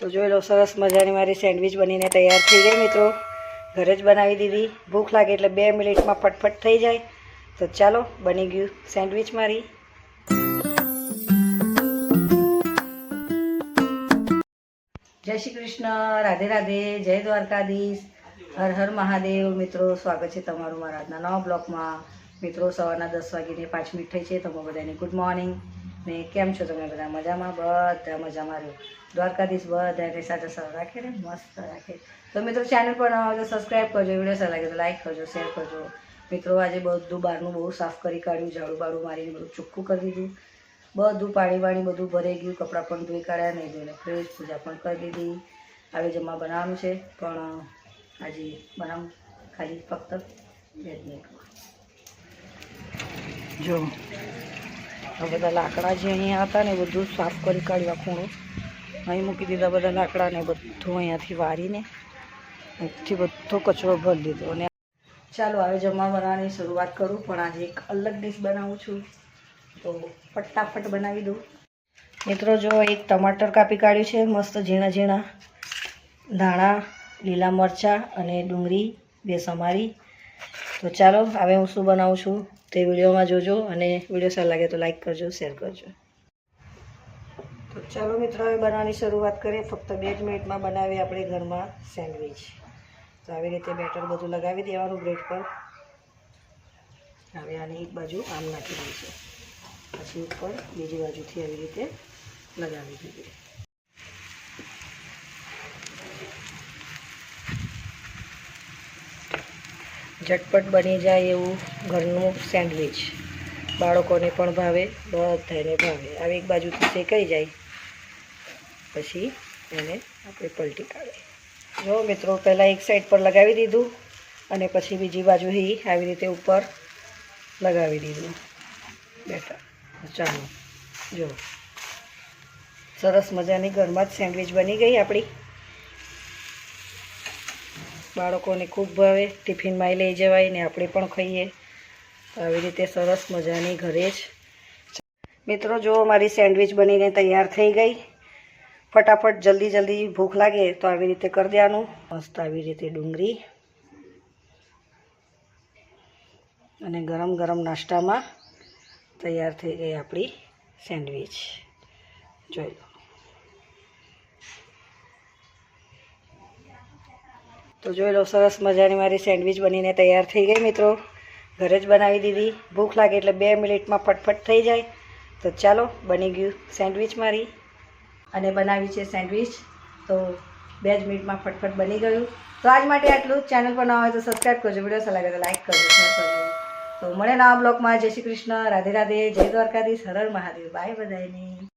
તો જોઈ લો, સરસ મજાની મારી સેન્ડવિચ બનીને તૈયાર થઈ ગઈ મિત્રો. ઘરે જ બનાવી દીધી. ભૂખ લાગે એટલે 2 મિનિટમાં ફટફટ થઈ જાય. તો ચાલો, બની ગયું સેન્ડવિચ મારી. જય શ્રી કૃષ્ણ, રાધે રાધે, જય દ્વારકાધીશ, હર હર મહાદેવ. મિત્રો, સ્વાગત છે તમારું મારા આજના નવા બ્લોગમાં. મિત્રો, સવારના 10 વાગીને 5 મિનિટ થઈ છે. તમે બધાને ગુડ મોર્નિંગ. ને કેમ છો તમે બધા? મજામાં? બધા મજામાં રહ્યો. દ્વારકાધીશ બધાને સાચા સારા રાખે ને, મસ્ત રાખે. તો મિત્રો, ચેનલ પર નવા હોય તો સબસ્ક્રાઈબ કરજો, વિડીયો સારા લાગે તો લાઈક કરજો, શેર કરજો. મિત્રો, આજે બધું બહારનું બહુ સાફ કરી કાઢ્યું, ઝાડુ બાડું મારીને બધું ચોખ્ખું કરી દીધું. બધું પાણી વાણી બધું ભરાઈ ગયું, કપડાં પણ ધોઈ કાઢ્યા, નહીં ધોઈને ફ્રેશ, પૂજા પણ કરી દીધી. હવે જમવા બનાવવાનું છે, પણ આજે બનાવું ખાલી ફક્ત 2 મિનિટમાં. જો આ બધા લાકડા જે અહીંયા હતા ને બધું સાફ કરી કાઢ્યું. આ ખૂણો અહીં મૂકી દીધા બધા લાકડા ને બધું અહીંયાથી વારીને અહીંથી બધો કચરો ભરી દીધો. અને ચાલો હવે જમવા બનાવવાની શરૂઆત કરું. પણ આજે એક અલગ ડિશ બનાવું છું, તો ફટાફટ બનાવી દઉં. મિત્રો, જો એક ટમાટર કાપી કાઢ્યું છે મસ્ત ઝીણા ઝીણા, ધાણા, લીલા મરચાં અને ડુંગળી 2 સમારી. તો ચાલો હવે હું શું બનાવું છું તે વિડીયોમાં જોજો, અને વિડીયો સારો લાગે તો લાઈક કરજો, શેર કરજો. તો ચાલો મિત્રો, હવે બનાવવાની શરૂઆત કરીએ. ફક્ત 2 જ મિનિટમાં બનાવીએ આપણે ઘરમાં સેન્ડવિચ. તો આવી રીતે બેટર બધું લગાવી દેવાનું બ્રેડ પર. હવે આની એક બાજુ આમ નાખી દઈશું, પછી ઉપર બીજી બાજુથી આવી રીતે લગાવી દીધી. ઝટપટ બની જાય એવું ઘરનું સેન્ડવિચ. બાળકોને પણ ભાવે, બધાને ભાવે. આવી એક બાજુથી શેકાઈ જાય પછી એને આપણે પલટી કાઢીએ. જો મિત્રો, પહેલાં એક સાઈડ પર લગાવી દીધું અને પછી બીજી બાજુથી આવી રીતે ઉપર લગાવી દીધું બેટર. ચાલો જો, સરસ મજાની ઘરમાં જ સેન્ડવિચ બની ગઈ આપણી. બાળકોને ખૂબ ભાવે, ટિફિનમાં લઈ જવાય ને આપણે પણ ખાઈએ. તો આવી રીતે સરસ મજાની ઘરે જ. મિત્રો, જો મારી સેન્ડવિચ બનીને તૈયાર થઈ ગઈ. ફટાફટ જલ્દી જલ્દી ભૂખ લાગે તો આવી રીતે કરી દેવાનું. મસ્ત આવી રીતે ડુંગળી અને ગરમ ગરમ નાસ્તામાં તૈયાર થઈ ગઈ આપણી સેન્ડવિચ. જોઈ લો. તો જોઈ લો, સરસ મજાની મારી સેન્ડવિચ બનીને તૈયાર થઈ ગઈ. મિત્રો, ઘરે જ બનાવી દીધી. ભૂખ લાગે એટલે 2 મિનિટમાં ફટફટ થઈ જાય. તો ચાલો, બની ગયું સેન્ડવિચ મારી. અને બનાવી છે સેન્ડવિચ તો 2 જ મિનિટમાં ફટફટ બની ગયું. તો આજ માટે આટલું. ચેનલ પર ના હોય તો સબસ્ક્રાઈબ કરજો, વિડીયો સારા લાગે તો લાઈક કરજો, શેર કરજો. તો મળે નવા બ્લોગમાં. જય શ્રી કૃષ્ણ, રાધે રાધે, જય દ્વારકાધીશ, હર હર મહાદેવ. બાય બધાને.